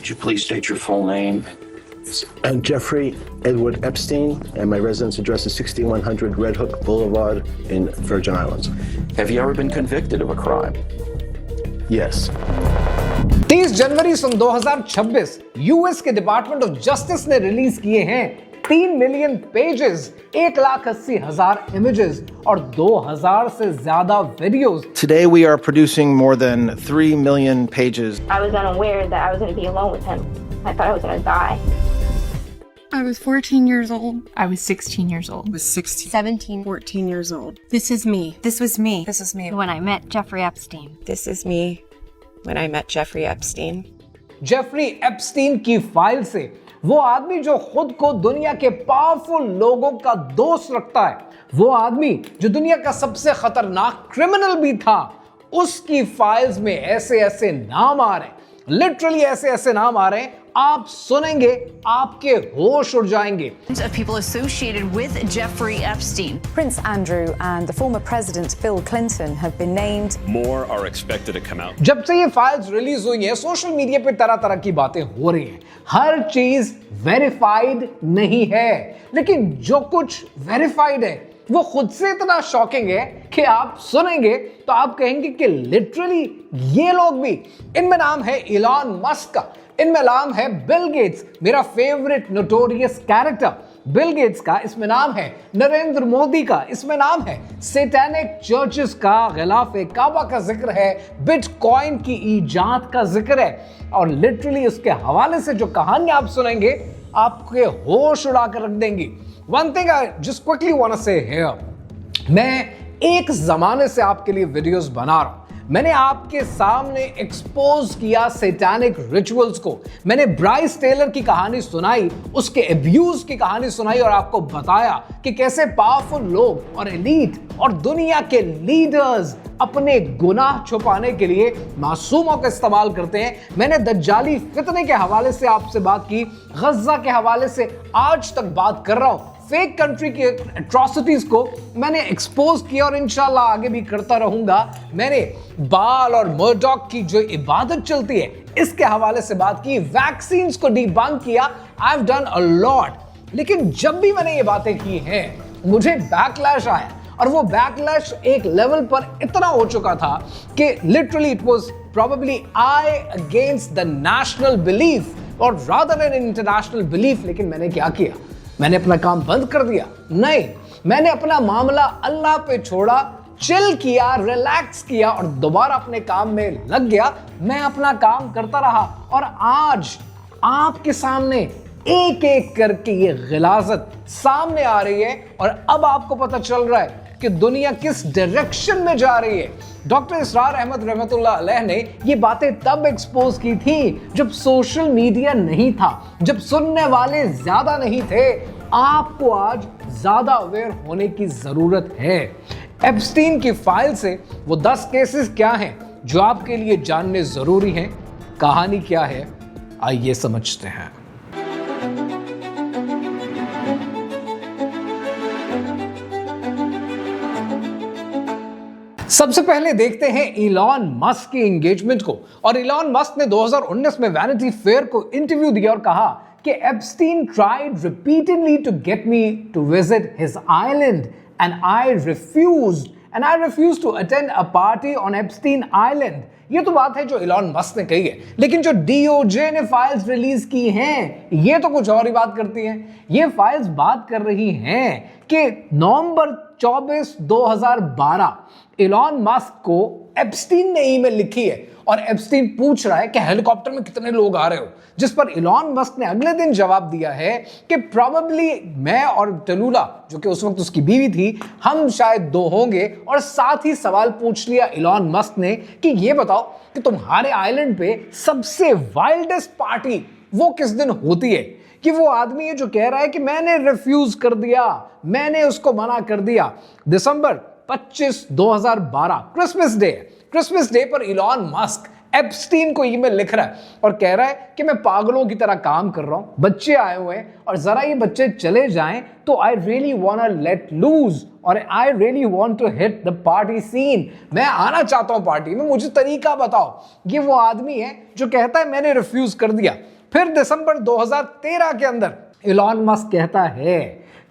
Could you please state your full name? Jeffrey Edward Epstein, and my residence address is 6100 Red Hook Boulevard in Virgin Islands. Have you ever been convicted of a crime? Yes. 30 जनवरी सन 2026 US के department of justice ने release किए हैं 3 million pages, 1,80,000 images और 2,000 से ज्यादा videos. Today we are producing more than 3 million pages. I was unaware that I was going to be alone with him. I thought I was going to die. I was 14 years old. I was 16 years old. I was 16. 17. 14 years old. This is me. This was me. This is me. When I met Jeffrey Epstein. This is me when I met Jeffrey Epstein. Jeffrey Epstein की file से वो आदमी जो खुद को दुनिया के powerful लोगों का दोस्त रखता है, वो आदमी जो दुनिया का सबसे खतरनाक क्रिमिनल भी था, उसकी फाइल्स में ऐसे ऐसे नाम आ रहे हैं, लिटरली ऐसे ऐसे नाम आ रहे हैं, आप सुनेंगे आपके होश उड़ जाएंगे. Of people associated with Jeffrey Epstein. Prince Andrew and the former president Bill Clinton have been named. More are expected to come out. जब से ये फाइल्स रिलीज हुई हैं, सोशल मीडिया पे तरह तरह की बातें हो रही हैं. हर चीज वेरीफाइड नहीं है, लेकिन जो कुछ वेरीफाइड है वो खुद से इतना शॉकिंग है कि आप सुनेंगे तो आप कहेंगे कि लिटरली ये लोग भी. इनमें नाम है इलॉन मस्क का, इनमें नाम है बिल गेट्स, मेरा favourite notorious character Bill Gates का, इसमें नाम है नरेंद्र मोदी का, इसमें नाम है सैटेनिक चर्चेस का, गिलाफ काबा का जिक्र है, बिटकॉइन की इजाद का जिक्र है, और लिटरली उसके हवाले से जो कहानी आप सुनेंगे आपके होश उड़ा कर रख देंगी. One thing I just quickly want to say here, मैं एक जमाने से आपके लिए वीडियोस बना रहा हूं. मैंने आपके सामने एक्सपोज किया सैटानिक रिचुअल्स को, मैंने ब्राइस टेलर की कहानी सुनाई, उसके अब्यूज की कहानी सुनाई और आपको बताया कि कैसे पावरफुल लोग और एलीट और दुनिया के लीडर्स अपने गुनाह छुपाने के लिए मासूमों का इस्तेमाल करते हैं. मैंने दज्जाली फितने के हवाले से आपसे बात की, गज्जा के हवाले से आज तक बात कर रहा हूं, फेक कंट्री की एट्रॉसिटीज को मैंने एक्सपोज किया और इंशाल्लाह आगे भी करता रहूंगा. मैंने बाल और मर्डॉक की जो इबादत चलती है इसके हवाले से बात की, वैक्सीन को डिबंक किया. I have done a lot. लेकिन जब भी मैंने ये बातें की हैं मुझे बैकलैश आया, और वो बैकलैश एक लेवल पर इतना हो चुका था कि literally it was probably I against the national belief और रादर एन इंटरनेशनल बिलीफ. लेकिन मैंने क्या किया, मैंने अपना काम बंद कर दिया? नहीं, मैंने अपना मामला अल्लाह पे छोड़ा, चिल किया, रिलैक्स किया और दोबारा अपने काम में लग गया. मैं अपना काम करता रहा और आज आपके सामने एक एक करके ये गिलाजत सामने आ रही है और अब आपको पता चल रहा है कि दुनिया किस डायरेक्शन में जा रही है. डॉक्टर इसरार अहमद रहमतुल्लाह अलैह ने ये बातें तब एक्सपोज की थी जब सोशल मीडिया नहीं था, जब सुनने वाले ज्यादा नहीं थे. आपको आज ज्यादा अवेयर होने की जरूरत है. एप्स्टीन की फाइल से वो 10 केसेस क्या हैं जो आपके लिए जानने जरूरी हैं, कहानी क्या है, आइए समझते हैं. सबसे पहले देखते हैं इलॉन मस्क की एंगेजमेंट को. और इलॉन मस्क ने 2019 में वैनिटी फेयर को इंटरव्यू दिया और कहा कि Epstein tried repeatedly to get me to visit his island and I refused to attend a party on Epstein island. ये तो बात है जो इलॉन मस्क ने कही है, लेकिन जो डीओजे ने फाइल्स रिलीज की हैं ये तो कुछ और ही बात करती हैं. ये फाइल्स बात कर रही हैं कि नवंबर 24, 2012 इलॉन मस्क को एप्स्टीन ने ईमेल लिखी है और एप्स्टीन पूछ रहा है कि हेलीकॉप्टर में कितने लोग आ रहे हो, जिस पर इलॉन मस्क ने अगले दिन जवाब दिया है कि प्रोबेबली मैं और टलूला, जो कि उस वक्त उसकी बीवी थी, हम शायद 2 होंगे. और साथ ही सवाल पूछ लिया इलॉन मस्क ने कि ये बताओ कि तुम्हारे आइलैंड पे सबसे वाइल्डेस्ट पार्टी वो किस दिन होती है. कि वो आदमी है जो कह रहा है कि मैंने रिफ्यूज कर दिया, मैंने उसको मना कर दिया. दिसंबर 25, 2012 क्रिसमस डे पर इलॉन मस्क एप्स्टीन को ईमेल लिख रहा है और कह रहा है कि मैं पागलों की तरह काम कर रहा हूं, बच्चे आए हुए हैं और जरा ये बच्चे चले जाएं तो I really want to let loose और I really want to hit the party scene. मैं आना चाहता हूं पार्टी में, मुझे तरीका बताओ. ये वो आदमी है जो कहता है मैंने रिफ्यूज कर दिया. फिर दिसंबर 2013 के अंदर इलॉन मस्क कहता है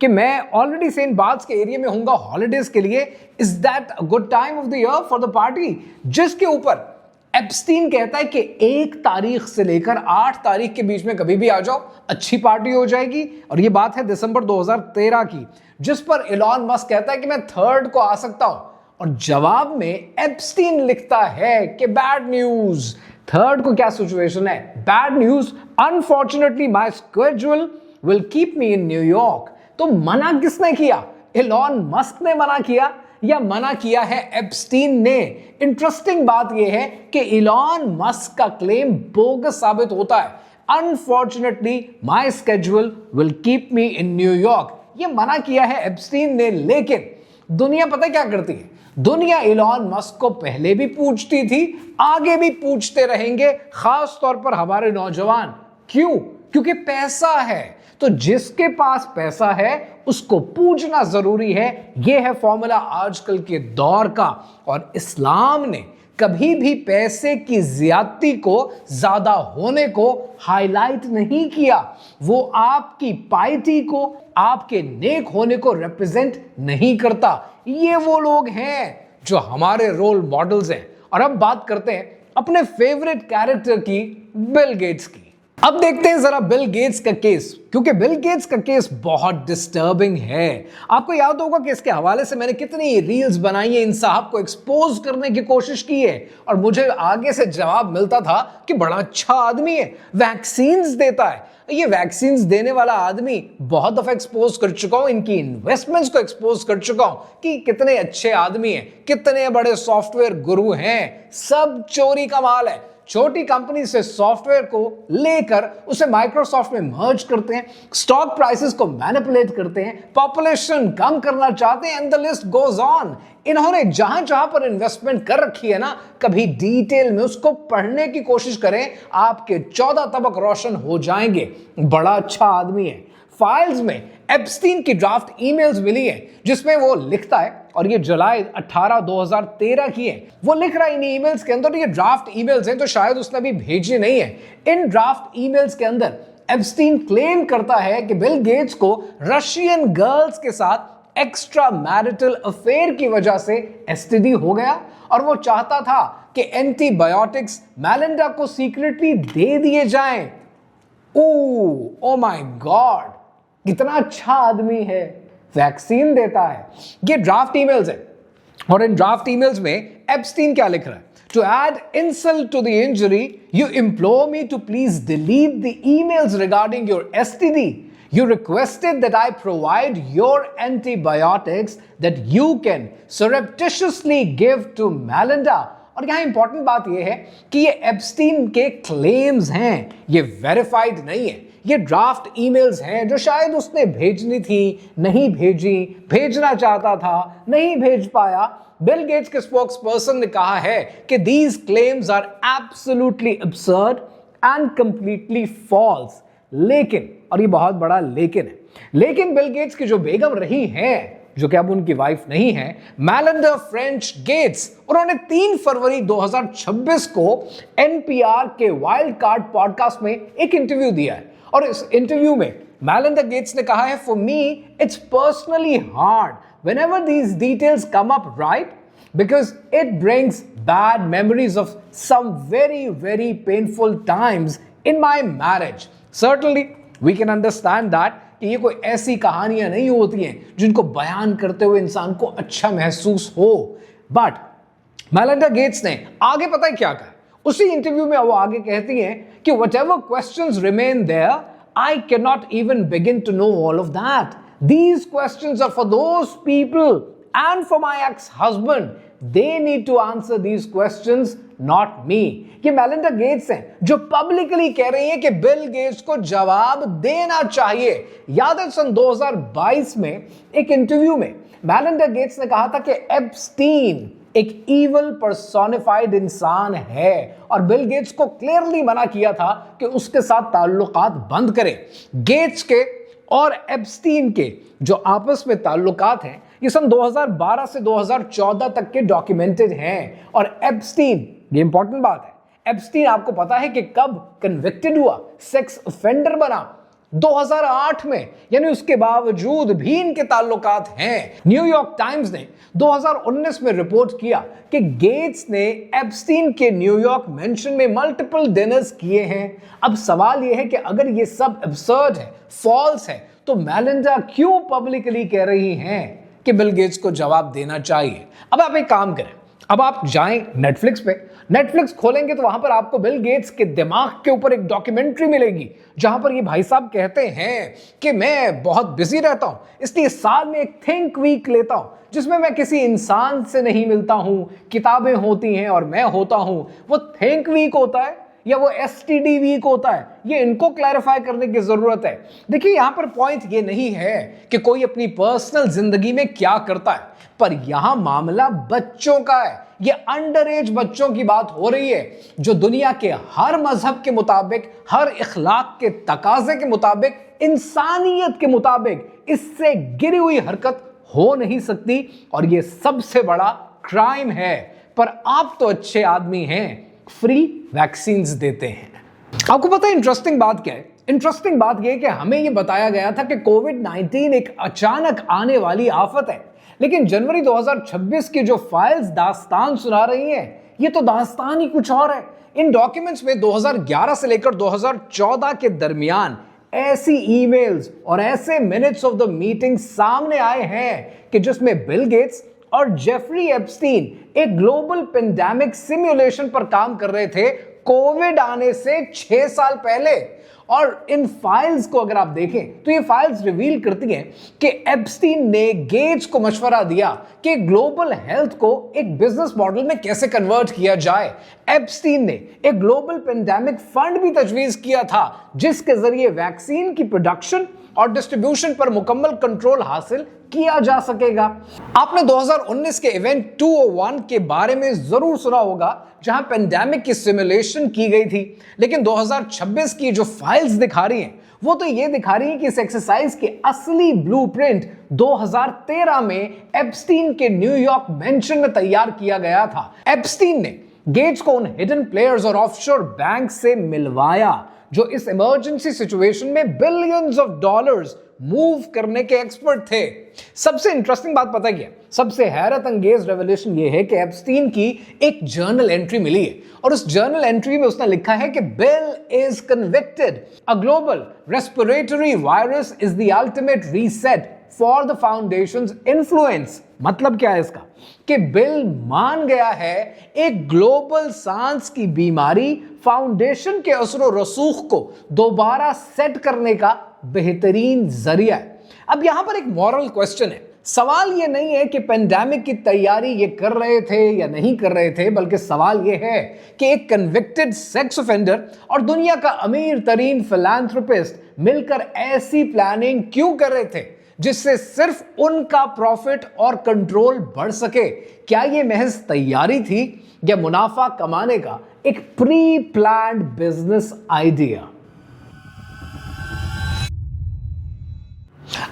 कि मैं ऑलरेडी सेंट बार्ट्स के एरिया में हूंगा हॉलिडेज के लिए, is that a good time of the year for the party, जिसके ऊपर एप्स्टीन कहता है कि 1 तारीख से लेकर 8 तारीख के बीच में कभी भी आ जाओ, अच्छी पार्टी हो जाएगी। और ये बात है दिसंबर 2013 की, जिस पर इलॉन मस्क कहता है कि मैं 3rd को आ सकता हूं, और जवाब में एप्स्टीन लिखता है कि बैड न्यूज। 3rd को क्या सिचुएशन है? Bad news, unfortunately my schedule will keep me in New York. तो मना किसने किया? इलॉन मस्क ने मना किया या मना किया है एप्स्टीन ने? इंटरेस्टिंग बात यह है कि इलॉन मस्क का क्लेम बोगस साबित होता है। Unfortunately my schedule will keep me in New York, ये मना किया है एप्स्टीन ने। लेकिन दुनिया पता क्या करती है? दुनिया इलॉन मस्क को पहले भी पूछती थी, आगे भी पूछते रहेंगे, खास तौर पर हमारे नौजवान। क्यों? क्योंकि पैसा है। तो जिसके पास पैसा है उसको पूछना जरूरी है। यह है फॉर्मूला आजकल के दौर का। और इस्लाम ने कभी भी पैसे की ज्यादती को, ज्यादा होने को हाईलाइट नहीं किया। वो आपकी पाइटी को, आपके नेक होने को रिप्रेजेंट नहीं करता। ये वो लोग हैं जो हमारे रोल मॉडल्स हैं। और अब बात करते हैं अपने फेवरेट कैरेक्टर की, बिल गेट्स की। अब देखते हैं जरा बिल गेट्स का केस, क्योंकि बिल गेट्स का केस बहुत डिस्टर्बिंग है। आपको याद होगा कि इसके हवाले से मैंने कितनी रील्स बनाई है, इन साहब को एक्सपोज करने की कोशिश की है, और मुझे आगे से जवाब मिलता था कि बड़ा अच्छा आदमी है, वैक्सीन्स देता है। ये वैक्सीन्स देने वाला आदमी बहुत दफा एक्सपोज कर चुका हूं, इनकी इन्वेस्टमेंट्स को एक्सपोज कर चुका हूं कि कितने अच्छे आदमी हैं, कितने बड़े सॉफ्टवेयर गुरु हैं। सब चोरी का माल है। छोटी कंपनी से सॉफ्टवेयर को लेकर उसे माइक्रोसॉफ्ट में मर्ज करते हैं, स्टॉक प्राइसेस को मैनिपुलेट करते हैं, पॉपुलेशन कम करना चाहते हैं, and the list goes on. इन्होंने जहां जहां पर इन्वेस्टमेंट कर रखी है ना, कभी डिटेल में उसको पढ़ने की कोशिश करें, आपके 14 तबक रोशन हो जाएंगे। बड़ा अच्छा आदमी है। फाइल्स में एप्स्टीन की ड्राफ्ट ईमेल्स मिली है जिसमें वो लिखता है, और ये जुलाई 18, 2013 की है। वो लिख रहा है इन ईमेल्स के अंदर, ये ड्राफ्ट ईमेल्स हैं तो शायद उसने अभी भेजी नहीं है। इन ड्राफ्ट ईमेल्स के अंदर एप्स्टीन क्लेम करता है कि बिल गेट्स को रशियन गर्ल्स के साथ एक्स्ट्रा मैरिटल अफेयर की वजह से एसटीडी हो गया, और वो चाहता था कि एंटीबायोटिक्स मेलिंडा को सीक्रेटली दे दिए जाएं। ओ माय गॉड, कितना अच्छा आदमी है, वैक्सीन देता है। ये ड्राफ्ट ईमेल्स है, और इन ड्राफ्ट ईमेल्स में एप्स्टीन क्या लिख रहा है? To add insult to the injury, you implore me to please delete the emails regarding your STD. You requested that I provide your antibiotics that you can surreptitiously give to Melinda. और यहां important बात यह है कि ये Epstein के claims हैं, ये वेरीफाइड नहीं है। ये ड्राफ्ट ईमेल्स हैं जो शायद उसने भेजनी थी, नहीं भेजी, भेजना चाहता था, नहीं भेज पाया। बिल गेट्स के स्पोक्स पर्सन ने कहा है कि these claims are absolutely absurd and completely false. लेकिन, और ये बहुत बड़ा लेकिन है, लेकिन बिल गेट्स की जो बेगम रही हैं, जो कि अब उनकी वाइफ नहीं है, मेलिंडा फ्रेंच गेट्स, उन्होंने 3 फरवरी 2026 को एनपीआर के वाइल्ड कार्ड पॉडकास्ट में एक इंटरव्यू दिया है। और इस इंटरव्यू में मेलिंडा गेट्स ने कहा है, for me it's personally hard whenever these details come up, right, because it brings bad memories of some very, very painful times in my marriage. Certainly, we can understand that कि ये कोई ऐसी कहानियां नहीं होती हैं जिनको बयान करते हुए इंसान को अच्छा महसूस हो। बट मेलिंडा गेट्स ने आगे पता है क्या कहा? उसी इंटरव्यू में वो आगे कहती हैं कि whatever questions remain there, I cannot even begin to know all of that. These questions are for those people and for my ex-husband. They need to answer these questions, not me. ये Melinda Gates हैं जो publicly कह रही हैं कि Bill Gates को जवाब देना चाहिए। याद है सन 2022 में एक इंटरव्यू में मेलिंडा गेट्स ने कहा था कि एप्स्टीन एक इविल पर्सोनिफाइड इंसान है, और बिल गेट्स को क्लियरली मना किया था कि उसके साथ ताल्लुकात बंद करें। गेट्स के और एप्स्टीन के जो आपस में ताल्लुकात हैं, ये सन 2012 से 2014 तक के डॉक्यूमेंटेड हैं। और एप्स्टीन, ये इंपॉर्टेंट बात है, एप्स्टीन आपको पता है कि कब कन्विक्टेड हुआ, सेक्स ऑफेंडर बना? 2008 में, यानी उसके बावजूद भी इनके ताल्लुकात हैं। न्यूयॉर्क टाइम्स ने 2019 में रिपोर्ट किया कि गेट्स ने एप्स्टीन के न्यूयॉर्क मेंशन में मल्टीपल डिनर्स किए हैं। अब सवाल यह है कि अगर ये सब एब्सर्ड है, फॉल्स है, तो मेलिंडा क्यों पब्लिकली कह रही हैं कि बिल गेट्स को जवाब देना चाहिए? अब आप एक काम करें, अब आप जाएं नेटफ्लिक्स पे, नेटफ्लिक्स खोलेंगे तो वहां पर आपको बिल गेट्स के दिमाग के ऊपर एक डॉक्यूमेंट्री मिलेगी, जहां पर ये भाई साहब कहते हैं कि मैं बहुत बिजी रहता हूं, इसलिए साल में एक थिंक वीक लेता हूं, जिसमें मैं किसी इंसान से नहीं मिलता हूं, किताबें होती हैं और मैं होता हूं। वो थिंक वीक होता है या वो एसटीडी वीक होता है, ये इनको क्लैरिफाई करने की जरूरत है। देखिए, यहां पर पॉइंट ये नहीं है कि कोई अपनी पर्सनल जिंदगी में क्या करता है, पर यहां मामला बच्चों का है। ये अंडर एज बच्चों की बात हो रही है, जो दुनिया के हर मजहब के मुताबिक, हर इखलाक के तकाजे के मुताबिक, इंसानियत के मुताबिक इससे गिरी हुई हरकत हो नहीं सकती, और ये सबसे बड़ा क्राइम है। पर आप तो अच्छे आदमी हैं, फ्री वैक्सीन्स देते हैं। आपको पता है इंटरेस्टिंग बात क्या है? इंटरेस्टिंग बात यह है कि हमें यह बताया गया था कि कोविड-19 एक अचानक आने वाली आफत है, लेकिन जनवरी 2026 की जो फाइल्स दास्तान सुना रही हैं, ये तो दास्तान ही कुछ और है। इन डॉक्यूमेंट्स में 2011 से लेकर 2014 के दरमियान ऐसी ईमेल्स और ऐसे मिनट्स ऑफ द मीटिंग सामने आए हैं कि जिसमें बिल गेट्स और जेफरी एप्स्टीन एक ग्लोबल पेंडेमिक सिमुलेशन पर काम कर रहे थे कोविड आने से 6 साल पहले। और इन फाइल्स को अगर आप देखें तो ये फाइल्स रिवील करती हैं कि एप्स्टीन ने गेट्स को मशवरा दिया कि ग्लोबल हेल्थ को एक बिजनेस मॉडल में कैसे कन्वर्ट किया जाए। एप्स्टीन ने एक ग्लोबल पेंडेमिक फंड भी तजवीज किया था, जिसके जरिए वैक्सीन की प्रोडक्शन और डिस्ट्रीब्यूशन पर मुकम्मल कंट्रोल हासिल किया जा सकेगा। आपने 2019 के इवेंट 201 के बारे में जरूर सुना होगा, जहां पेंडेमिक की सिमुलेशन की गई थी, लेकिन 2026 की जो फाइल्स दिखा रही हैं वो तो ये दिखा रही है कि इस एक्सरसाइज के असली ब्लूप्रिंट 2013 में एप्स्टीन के न्यूयॉर्क मेंशन में तैयार किया गया था। एप्स्टीन ने गेट्स को उन हिडन प्लेयर्स और ऑफशोर बैंक से मिलवाया जो इस इमरजेंसी सिचुएशन में बिलियंस ऑफ डॉलर्स मूव करने के एक्सपर्ट थे। सबसे इंटरेस्टिंग बात पता क्या? सबसे हैरत अंगेज रेवल्यूशन यह है कि एप्स्टीन की एक जर्नल एंट्री मिली है, और उस जर्नल एंट्री में उसने लिखा है कि bill is convicted, a global respiratory virus is the ultimate reset for the foundations influence. मतलब क्या है इसका? कि बिल मान गया है एक ग्लोबल सांस की बीमारी फाउंडेशन के असर रसूख को दोबारा सेट करने का बेहतरीन जरिया है। अब यहां पर एक मॉरल क्वेश्चन है। सवाल यह नहीं है कि पेंडेमिक की तैयारी ये कर रहे थे या नहीं कर रहे थे, बल्कि सवाल यह है कि एक कन्विक्टेड सेक्स ऑफेंडर और दुनिया का अमीर तरीन फिलैंथ्रोपिस्ट मिलकर ऐसी प्लानिंग क्यों कर रहे थे जिससे सिर्फ उनका प्रॉफिट और कंट्रोल बढ़ सके? क्या यह महज तैयारी थी या मुनाफा कमाने का एक प्री प्लान्ड बिजनेस आइडिया?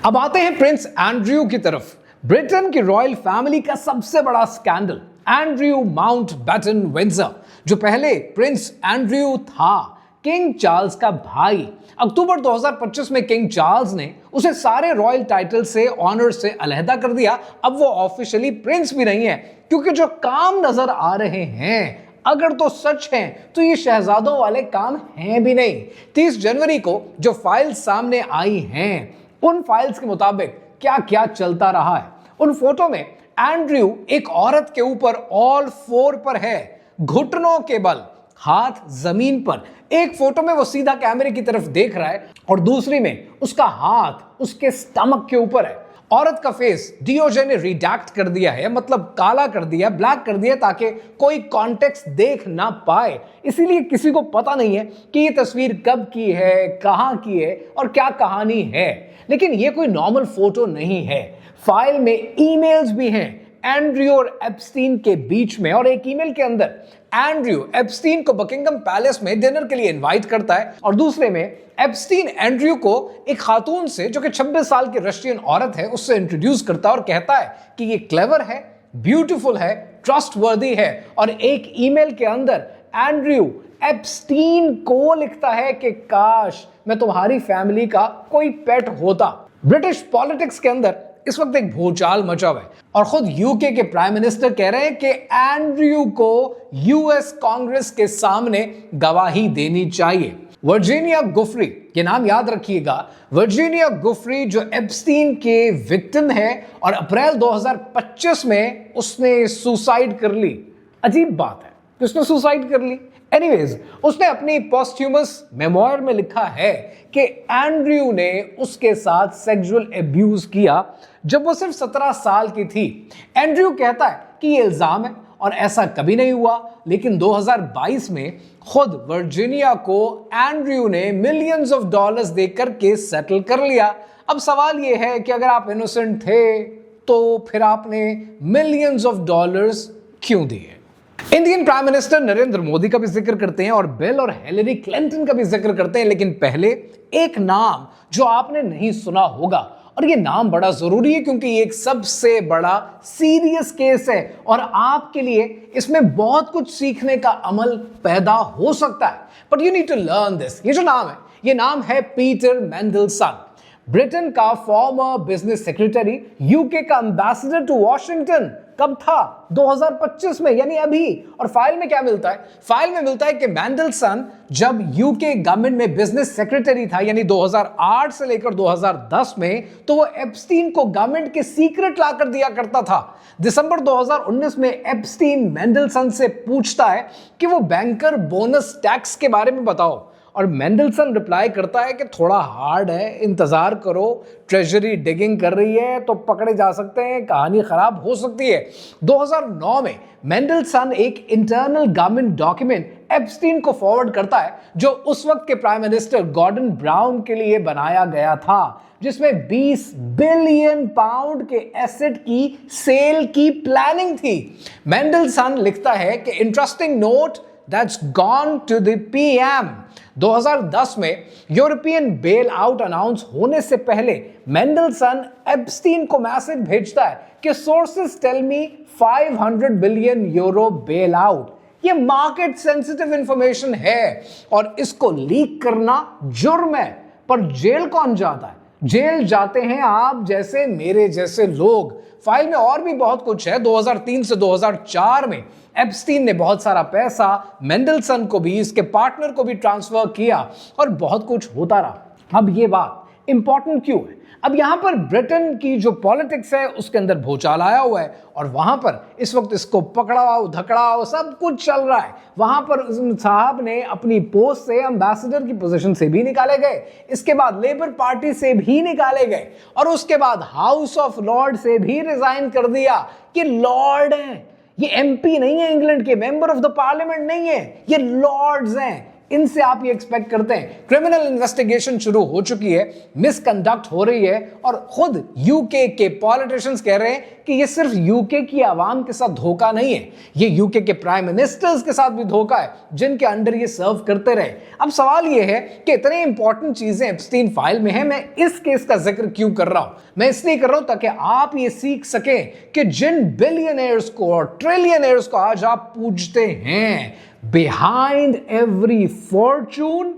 अब आते हैं प्रिंस एंड्रयू की तरफ। ब्रिटेन की रॉयल फैमिली का सबसे बड़ा स्कैंडल, एंड्रयू माउंटबेटन विंडसर, जो पहले प्रिंस एंड्रयू था, किंग चार्ल्स का भाई। अक्टूबर 2025 में किंग चार्ल्स ने उसे सारे रॉयल टाइटल से, ऑनर से अलहदा कर दिया। अब वो ऑफिशियली प्रिंस भी नहीं है, क्योंकि जो काम नजर आ रहे हैं अगर तो सच हैं तो ये शहजादों वाले काम हैं भी नहीं। 30 जनवरी को जो फाइल्स सामने आई हैं, उन फाइल्स के मुताबिक क्या क्या चलता रहा है। उन फोटो में एंड्रयू एक औरत के ऊपर ऑल फोर पर है, घुटनों के बल, हाथ जमीन पर। एक फोटो में वो सीधा कैमरे की तरफ देख रहा है और दूसरी में उसका हाथ उसके स्टमक के ऊपर है। औरत का फेस डीओजे ने रिडैक्ट कर दिया है, मतलब काला कर दिया, ब्लैक कर दिया, ताकि कोई कॉन्टेक्स्ट देख ना पाए। इसीलिए किसी को पता नहीं है कि ये तस्वीर कब की है, कहां की है और क्या कहानी है। लेकिन ये कोई नॉर्मल फोटो नहीं है। फाइल में ईमेल्स भी हैं एंड्रयू और एप्स्टीन के बीच में, और एक ईमेल के अंदर एंड्रयू एप्स्टीन को बकिंगम पैलेस में डिनर के लिए इनवाइट करता है, और दूसरे में एप्स्टीन एंड्रयू को एक खातून से, जो कि 26 साल की रशियन औरत है, उससे इंट्रोड्यूस करता है और कहता है कि ये क्लेवर है, ब्यूटीफुल है, ट्रस्टवर्दी है। और एक ईमेल के अंदर एंड्रयू एप्स्टीन को लिखता है कि काश मैं तुम्हारी फैमिली का कोई पेट होता। ब्रिटिश पॉलिटिक्स के अंदर इस वक्त एक भूचाल मचा हुआ है और खुद यूके के प्राइम मिनिस्टर कह रहे हैं कि एंड्रयू को यूएस कांग्रेस के सामने गवाही देनी चाहिए। वर्जीनिया गुफरी, ये नाम याद रखिएगा, वर्जीनिया गुफरी जो एप्स्टीन के विक्टिम है और अप्रैल 2025 में उसने सुसाइड कर ली। अजीब बात है कि उसने सुसाइड कर ली। एनीवेज, उसने अपनी पोस्ट्यूमस मेमोयर में लिखा है कि एंड्रयू ने उसके साथ सेक्सुअल अब्यूज किया जब वो सिर्फ 17 साल की थी। एंड्रयू कहता है कि ये इल्जाम है और ऐसा कभी नहीं हुआ, लेकिन 2022 में खुद वर्जीनिया को एंड्रयू ने मिलियंस ऑफ डॉलर्स देकर केस सेटल कर लिया। अब सवाल ये है कि अगर आप इनोसेंट थे तो फिर आपने मिलियंस ऑफ डॉलर्स क्यों दिए? Indian prime minister Narendra Modi का भी जिक्र करते हैं और बिल और हिलरी क्लिंटन का भी जिक्र करते हैं, लेकिन पहले एक नाम जो आपने नहीं सुना होगा, और ये नाम बड़ा जरूरी है क्योंकि ये एक सबसे बड़ा सीरियस केस है और आपके लिए इसमें बहुत कुछ सीखने का अमल पैदा हो सकता है। But you need to learn this. ये जो नाम है, ये नाम है पीटर मेंडलसन, ब्रिटेन का फॉर्मर बिजनेस सेक्रेटरी, यूके का एम्बेसडर टू वॉशिंगटन। कब था? 2025 में, यानी अभी। और फाइल में क्या मिलता है? फाइल में मिलता है कि मेंडलसन जब यूके गवर्नमेंट में बिजनेस सेक्रेटरी था, यानी 2008 से लेकर 2010 में, तो वो एप्स्टीन को गवर्नमेंट के सीक्रेट ला कर दिया करता था। दिसंबर 2019 में एप्स्टीन मेंडलसन से पूछता है कि वो बैंकर बोनस टैक्स के बारे में बताओ, और मेंडलसन रिप्लाई करता है कि थोड़ा हार्ड है, इंतजार करो, ट्रेजरी डिगिंग कर रही है तो पकड़े जा सकते हैं, कहानी खराब हो सकती है। 2009 में मेंडलसन एक इंटरनल गवर्नमेंट डॉक्यूमेंट एप्स्टीन को फॉरवर्ड करता है जो उस वक्त के प्राइम मिनिस्टर गॉर्डन ब्राउन के लिए बनाया गया था, जिसमें 20 बिलियन पाउंड के एसेट की सेल की प्लानिंग थी। मेंडलसन लिखता है कि interesting note that's gone to the PM. 2010 में यूरोपियन बेल आउट अनाउंस होने से पहले मेंडलसन एप्स्टीन को मैसेज भेजता है कि sources tell me 500 billion euro bail out. ये मार्केट सेंसिटिव इंफॉर्मेशन है और इसको लीक करना जुर्म है। पर जेल कौन जाता है? जेल जाते हैं आप जैसे मेरे जैसे लोग। फाइल में और भी बहुत कुछ है। 2003 से 2004 में एप्स्टीन ने बहुत सारा पैसा मेंडलसन को भी, इसके पार्टनर को भी ट्रांसफर किया और बहुत कुछ होता रहा। अब ये बात इंपॉर्टेंट क्यों है? अब यहां पर ब्रिटेन की जो पॉलिटिक्स है उसके अंदर भूचाल आया हुआ है और वहां पर इस वक्त इसको पकड़ाओ धकड़ाओ सब कुछ चल रहा है। वहां पर साहब ने अपनी पोस्ट से एम्बेसडर की पोजीशन से भी निकाले गए, इसके बाद लेबर पार्टी से भी निकाले गए और उसके बाद हाउस ऑफ लॉर्ड से भी रिजाइन कर दिया कि लॉर्ड हैं, ये एमपी नहीं है, इंग्लैंड के मेंबर ऑफ द पार्लियामेंट नहीं है, ये लॉर्ड्स हैं। इनसे आप ये एक्सपेक्ट करते हैं। क्रिमिनल इन्वेस्टिगेशन शुरू हो चुकी है, मिसकंडक्ट हो रही है और खुद यूके के पॉलिटिशियंस कह रहे हैं कि ये सिर्फ यूके की आवाम के साथ धोखा नहीं है, ये यूके के प्राइम मिनिस्टर्स के साथ भी धोखा है जिनके अंडर ये सर्व करते रहे। अब सवाल ये है कि इतने इंपॉर्टेंट चीजें एप्स्टीन फाइल में है, मैं इस केस का जिक्र क्यों कर रहा हूं? मैं इसलिए कर रहा हूं ताकि आप ये सीख सकें कि जिन बिलियनर्स को और ट्रिलियनर्स को आज आप पूजते हैं, behind every fortune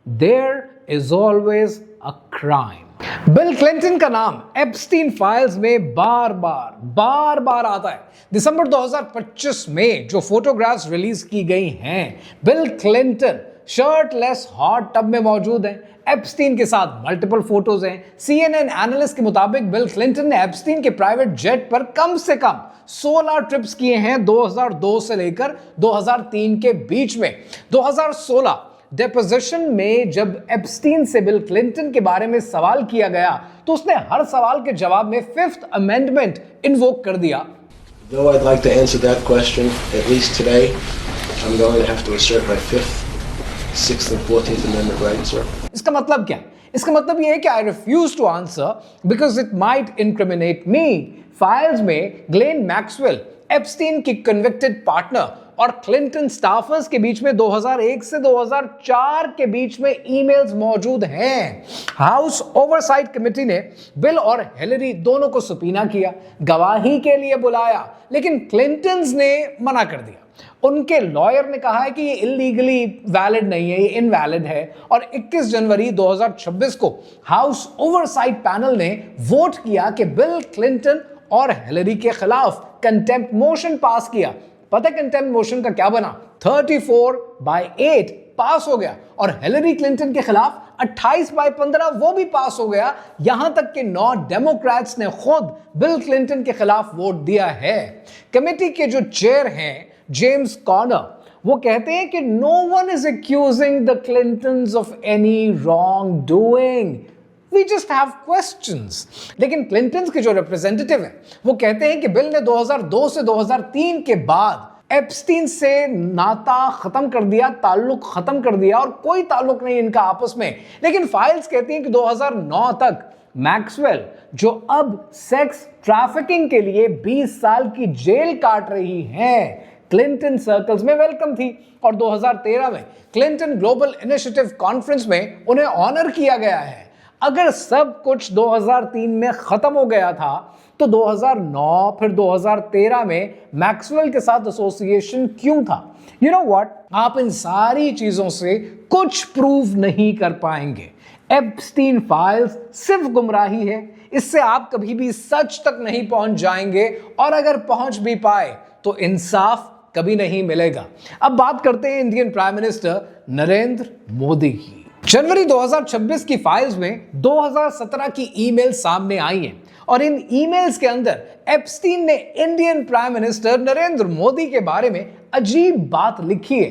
there is always a crime. Bill Clinton का नाम एप्स्टीन फाइल्स में बार बार आता है। दिसंबर 2025 में जो फोटोग्राफ्स रिलीज की गई हैं, bill Clinton shirtless hot tub में मौजूद हैं। एप्स्टीन के साथ मल्टीपल फोटोज हैं। CNN एनालिस्ट के मुताबिक बिल क्लिंटन ने एप्स्टीन के प्राइवेट जेट पर कम से कम 16 ट्रिप्स किए हैं 2002 से लेकर 2003 के बीच में। 2016 डेपोजिशन में जब एप्स्टीन से बिल क्लिंटन के बारे में सवाल किया गया तो उसने हर सवाल के जवाब में 5th अमेंडमेंट इन्वोक कर दिया। Though I'd like to answer that question, at least today, I'm going to have to assert my 5th, 6th and 14th Amendment rights, sir. इसका मतलब क्या है? इसका मतलब यह है कि I refuse to answer because it might incriminate me. Files में ग्लेन मैक्सवेल, एप्स्टीन की कन्विक्टेड पार्टनर और क्लिंटन स्टाफर्स के बीच में 2001 से 2004 के बीच में ईमेल्स मौजूद हैं। हाउस ओवरसाइट कमेटी ने बिल और हिलरी दोनों को सुपीना किया, गवाही के लिए बुलाया, लेकिन क्लिंटन्स ने मना कर दिया। उनके लॉयर ने कहा है कि ये इलीगली वैलिड नहीं है, ये इनवैलिड है। और 21 जनवरी 2026 को हाउस ओवरसाइट पैनल ने वोट किया कि बिल क्लिंटन और हिलरी के खिलाफ कंटेम्प्ट मोशन पास किया। पता है कंटेम्प्ट मोशन का क्या बना? 34/8 पास हो गया और हिलरी क्लिंटन के खिलाफ 28/15 वो भी पास हो गया। यहां तक कि 9 डेमोक्रेट्स ने खुद बिल क्लिंटन के खिलाफ वोट दिया है। कमेटी के जो चेयर हैं जेम्स कॉर्नर, वो कहते हैं कि no one is accusing the Clintons of any wrong doing, we just have questions. लेकिन क्लिंटन के जो रिप्रेजेंटेटिव हैं वो कहते हैं कि बिल ने 2002 से 2003 के बाद एप्स्टीन से नाता खत्म कर दिया, ताल्लुक खत्म कर दिया और कोई ताल्लुक नहीं इनका आपस में। लेकिन फाइल्स कहती हैं कि 2009 तक मैक्सवेल, जो अब सेक्स ट्रैफिकिंग के लिए 20 साल की जेल काट रही हैं, क्लिंटन सर्कल्स में वेलकम थी। और 2013 में क्लिंटन ग्लोबल इनिशिएटिव कॉन्फ्रेंस में उन्हें ऑनर किया गया है। अगर सब कुछ 2003 में खत्म हो गया था तो 2009 फिर 2013 में मैक्सवेल के साथ एसोसिएशन क्यों था? यू नो व्हाट, आप इन सारी चीजों से कुछ प्रूव नहीं कर पाएंगे। एप्स्टीन फाइल्स सिर्फ गुमराही है, इससे आप कभी भी सच तक नहीं पहुंच जाएंगे और अगर पहुंच भी पाए तो इंसाफ कभी नहीं मिलेगा। अब बात करते हैं Indian prime minister Narendra Modi की। जनवरी 2026 की फाइल्स में 2017 की ईमेल सामने आई हैं और इन ईमेल्स के अंदर एप्स्टीन ने Indian prime minister Narendra Modi के बारे में अजीब बात लिखी है।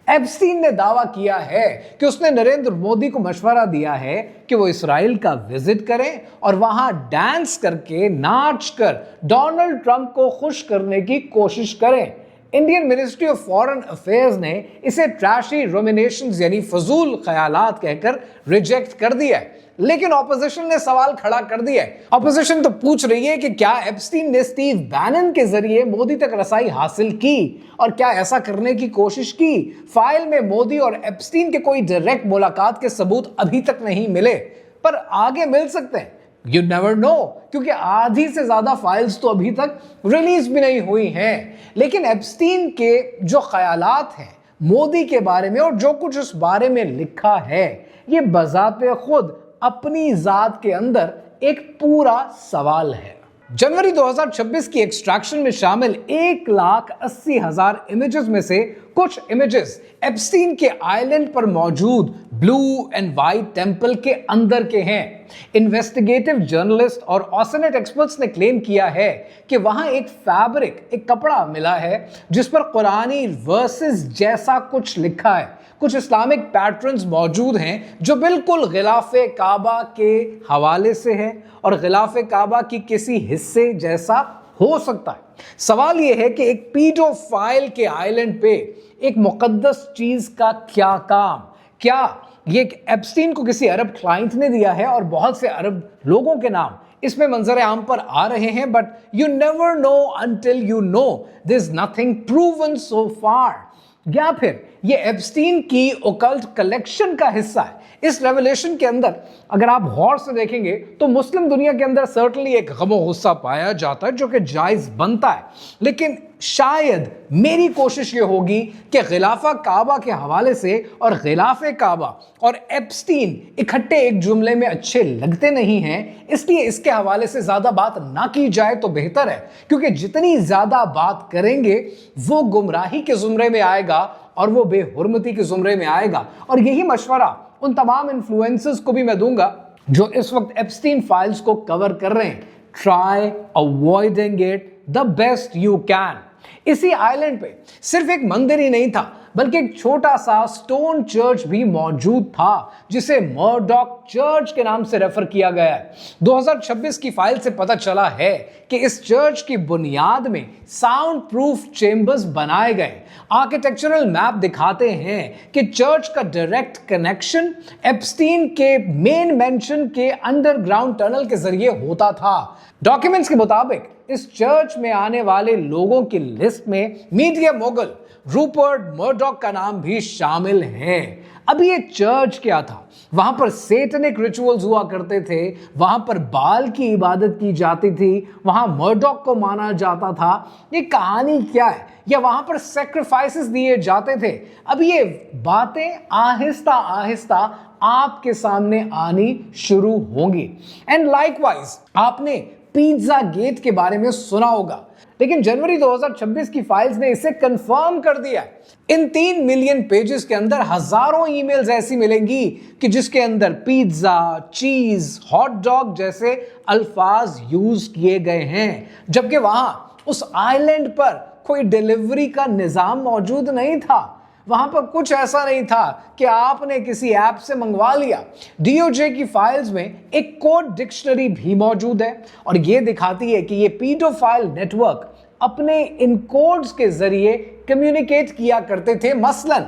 एप्स्टीन ने दावा किया है कि उसने नरेंद्र मोदी को मशवरा दिया है कि वो इस्राइल का विजिट करें और वहां डांस करके, नाच कर डोनाल्ड ट्रंप को खुश करने की कोशिश करें। Indian ministry of foreign affairs ने इसे ट्रैशी रोमिनेशंस यानी फजूल ख्यालात कहकर रिजेक्ट कर दिया है। लेकिन ऑपोजिशन ने सवाल खड़ा कर दिया है। ऑपोजिशन तो पूछ रही है कि क्या एप्स्टीन ने स्टीव बैनन के जरिए मोदी तक रसाई हासिल की और क्या ऐसा करने की कोशिश की? फाइल में मोदी और एप्स्टीन के कोई डायरेक्ट मुलाकात के सबूत अभी तक नहीं मिले, पर आगे मिल सकते हैं। यू नेवर नो, क्योंकि आधी से ज्यादा फाइल्स तो अभी तक रिलीज भी नहीं हुई हैं। लेकिन एप्स्टीन के जो ख्यालात हैं मोदी के बारे में और जो कुछ उस बारे में लिखा है, ये बजाते खुद अपनी जात के अंदर एक पूरा सवाल है। जनवरी 2026 की एक्सट्रैक्शन में शामिल 1,80,000 इमेजेस में से कुछ इमेजेस एप्स्टीन के आइलैंड पर मौजूद ब्लू एंड व्हाइट टेंपल के अंदर के हैं। इन्वेस्टिगेटिव जर्नलिस्ट और ऑसनेट एक्सपर्ट्स ने क्लेम किया है कि वहां एक फैब्रिक, एक कपड़ा मिला है जिस पर कुरानी वर्सेस जैसा कुछ लिखा है। कुछ इस्लामिक पैटर्न्स मौजूद हैं जो बिल्कुल गिलाफे काबा के हवाले से है और गिलाफे काबा की किसी हिस्से जैसा हो सकता है। सवाल यह है कि एक पीडोफाइल के आइलैंड पे एक मुकद्दस चीज का क्या काम? क्या ये एप्स्टीन को किसी अरब क्लाइंट ने दिया है और बहुत से अरब लोगों के नाम इसमें मंजर आम पर आ रहे हैं, but you never know until you know, there is nothing proven so far. या फिर ये एप्स्टीन की ओकल्ट कलेक्शन का हिस्सा है। इस रेवलेशन के अंदर अगर आप गौर से देखेंगे तो मुस्लिम दुनिया के अंदर सर्टनली एक गमो गुस्सा पाया जाता है जो कि जायज बनता है, लेकिन शायद मेरी कोशिश ये होगी कि गिलाफा काबा के हवाले से और गिलाफे काबा और एप्स्टीन इकट्ठे एक जुमले में अच्छे लगते नहीं हैं, इसलिए इसके हवाले से ज्यादा बात ना की जाए तो बेहतर है, क्योंकि जितनी ज्यादा बात करेंगे वो गुमराही के जुमरे में आएगा और वो बेहुरमती के जुमरे में आएगा। और यही मशवरा उन तमाम इन्फ्लुएंसर्स को भी मैं दूंगा जो इस वक्त एप्स्टीन फाइल्स को कवर कर रहे हैं। Try avoiding it the best you can. इसी आइलैंड पे सिर्फ एक मंदिर ही नहीं था, बल्कि एक छोटा सा स्टोन चर्च भी मौजूद था जिसे मर्डॉक चर्च के नाम से रेफर किया गया है। 2026 की फाइल से पता चला है कि इस चर्च की बुनियाद में साउंड प्रूफ चेंबर्स बनाए गए। आर्किटेक्चरल मैप दिखाते हैं कि चर्च का डायरेक्ट कनेक्शन एप्स्टीन के मेन मेंशन के अंडरग्राउंड टनल के जरिए होता था। डॉक्यूमेंट्स के मुताबिक इस चर्च में आने वाले लोगों की लिस्ट में मीडिया मोगल रूपर्ट मर्डॉक का नाम भी शामिल है। अब ये चर्च क्या था? वहां पर सेटनिक रिचुअल्स हुआ करते थे, वहां पर बाल की इबादत की जाती थी, वहां मर्डॉक को माना जाता था। ये कहानी क्या है? या वहां पर सैक्रिफाइसेस दिए जाते थे? अब ये बातें आहिस्ता आहिस्ता आपके सामने आनी शुरू होंगी। एंड लाइकवाइज आपने पिज्जा गेट के बारे में सुना होगा, लेकिन जनवरी 2026 की फाइल्स ने इसे कंफर्म कर दिया। इन 3 मिलियन पेजेस के अंदर हजारों ईमेल्स ऐसी मिलेंगी कि जिसके अंदर पिज्जा, चीज, हॉट डॉग जैसे अल्फाज यूज किए गए हैं, जबकि वहां उस आइलैंड पर कोई डिलीवरी का निजाम मौजूद नहीं था। वहां पर कुछ ऐसा नहीं था कि आपने किसी ऐप से मंगवा लिया। डीओजे की फाइल्स में एक कोड डिक्शनरी भी मौजूद है और यह दिखाती है कि यह पीडोफाइल नेटवर्क अपने इन कोड्स के जरिए कम्युनिकेट किया करते थे। मसलन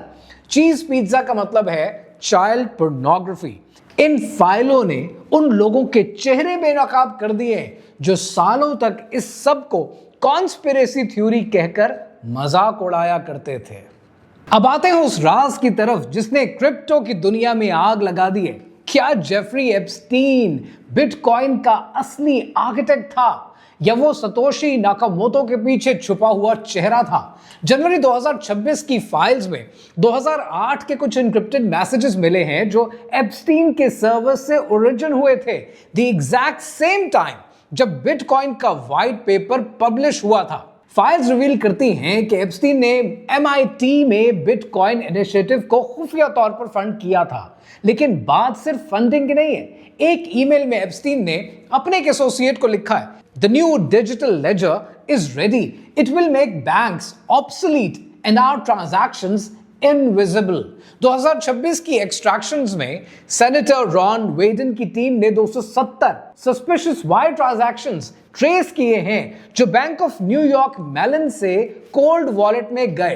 चीज पिज्जा का मतलब है चाइल्ड पोर्नोग्राफी। इन फाइलों ने उन लोगों के चेहरे बेनकाब कर दिए जो सालों तक इस सब को कॉन्स्पिरेसी थ्योरी कहकर मजाक उड़ाया करते थे। अब आते हैं उस राज की तरफ जिसने क्रिप्टो की दुनिया में आग लगा दी है। क्या जेफरी एप्स्टीन बिटकॉइन का असली आर्किटेक्ट था या वो सतोशी नाकामोटो के पीछे छुपा हुआ चेहरा था? जनवरी 2026 की फाइल्स में 2008 के कुछ एन्क्रिप्टेड मैसेजेस मिले हैं जो एप्स्टीन के सर्वर से ओरिजिन हुए थे द एग्जैक्ट सेम टाइम जब बिटकॉइन का व्हाइट पेपर पब्लिश हुआ था। फाइल्स रिवील करती हैं कि एप्स्टीन ने MIT में बिटकॉइन इनिशिएटिव को खुफिया तौर पर फंड किया था, लेकिन बात सिर्फ फंडिंग की नहीं है। एक ईमेल में एप्स्टीन ने अपने एक एसोसिएट को लिखा है, the new digital ledger is ready, it will make banks obsolete and our transactions invisible. 2026 की एक्सट्रैक्शंस में सेनेटर रॉन वेडन की टीम ने 270 सस्पिशियस वायर ट्रांजैक्शंस ट्रेस किए हैं जो बैंक ऑफ न्यूयॉर्क मेलन से कोल्ड वॉलेट में गए।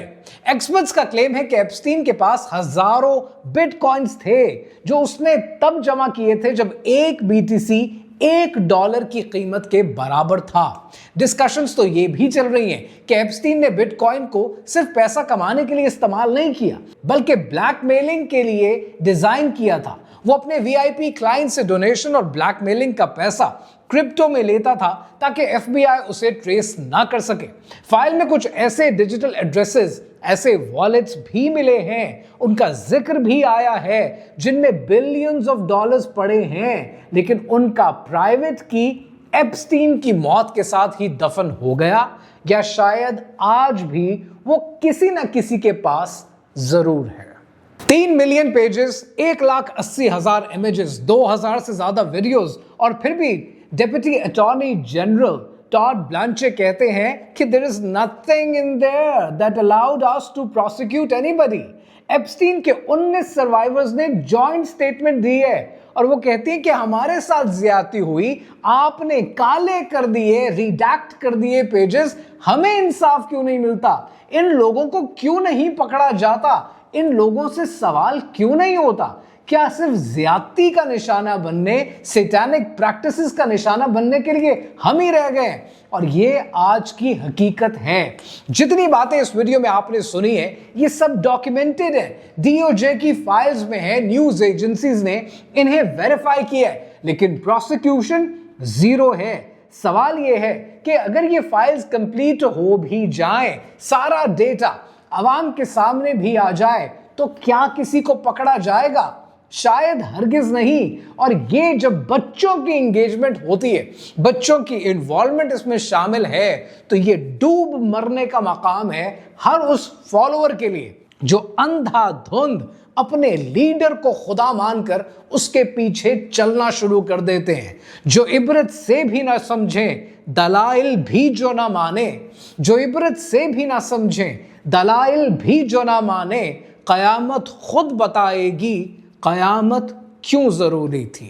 एक्सपर्ट्स का क्लेम है कि एप्स्टीन के पास हजारों बिटकॉइंस थे जो उसने तब जमा किए थे जब एक BTC $1 की कीमत के बराबर था। डिस्कशंस तो ये भी चल रही हैं कि एप्स्टीन ने बिटकॉइन को सिर्फ पैसा कमाने के लिए इस्तेमाल नहीं किया, बल्कि ब्लैकमेलिंग के लिए डिजाइन किया था। वो अपने VIP क्लाइंट से डोनेशन और ब्लैकमेलिंग का पैसा क्रिप्टो में लेता था ताकि FBI उसे ट्रेस ना कर सके। फाइल में कुछ ऐसे डिजिटल एड्रेसेस, ऐसे वॉलेट्स भी मिले हैं, उनका जिक्र भी आया है जिनमें बिलियंस ऑफ डॉलर्स पड़े हैं, लेकिन उनका प्राइवेट की एप्स्टीन की मौत के साथ ही दफन हो गया, या शायद आज भी वो किसी ना किसी के पास जरूर है। 3 मिलियन पेजेस, 1,80,000 इमेजेस, 2000 से ज्यादा वीडियोस, और फिर भी डेप्यूटी अटॉर्नी जनरल टॉड ब्लांचे कहते हैं कि there is nothing in there that allowed us to prosecute anybody। Epstein के 19 सर्वाइवर्स ने जॉइंट स्टेटमेंट दी है और वो कहती है कि हमारे साथ ज्यादती हुई, आपने काले कर दिए, रिडैक्ट कर दिए पेजेस, हमें इंसाफ क्यों नहीं मिलता? इन लोगों को क्यों नहीं पकड़ा जाता? इन लोगों से सवाल क्यों नहीं होता? क्या सिर्फ ज्यादती का निशाना बनने, सैटानिक प्रैक्टिसेस का निशाना बनने के लिए हम ही रह गए? और ये आज की हकीकत है। जितनी बातें इस वीडियो में आपने सुनी है, ये सब डॉक्यूमेंटेड है, डीओजे की फाइल्स में है, न्यूज एजेंसीज ने इन्हें वेरीफाई किया है, लेकिन प्रोसिक्यूशन जीरो है। सवाल ये है कि अगर ये फाइल्स कंप्लीट हो भी जाएं, सारा डेटा आवाम के सामने भी आ जाए, तो क्या किसी को पकड़ा जाएगा? शायद हरगिज नहीं। और ये जब बच्चों की एंगेजमेंट होती है, बच्चों की इन्वॉल्वमेंट इसमें शामिल है, तो ये डूब मरने का मकाम है हर उस फॉलोअर के लिए जो अंधाधुंध अपने लीडर को खुदा मानकर उसके पीछे चलना शुरू कर देते हैं, जो इबरत से भी ना समझें, दलाइल भी जो ना माने, जो इबरत से भी ना समझें, दलाइल भी जो ना माने, कयामत खुद बताएगी कयामत क्यों जरूरी थी।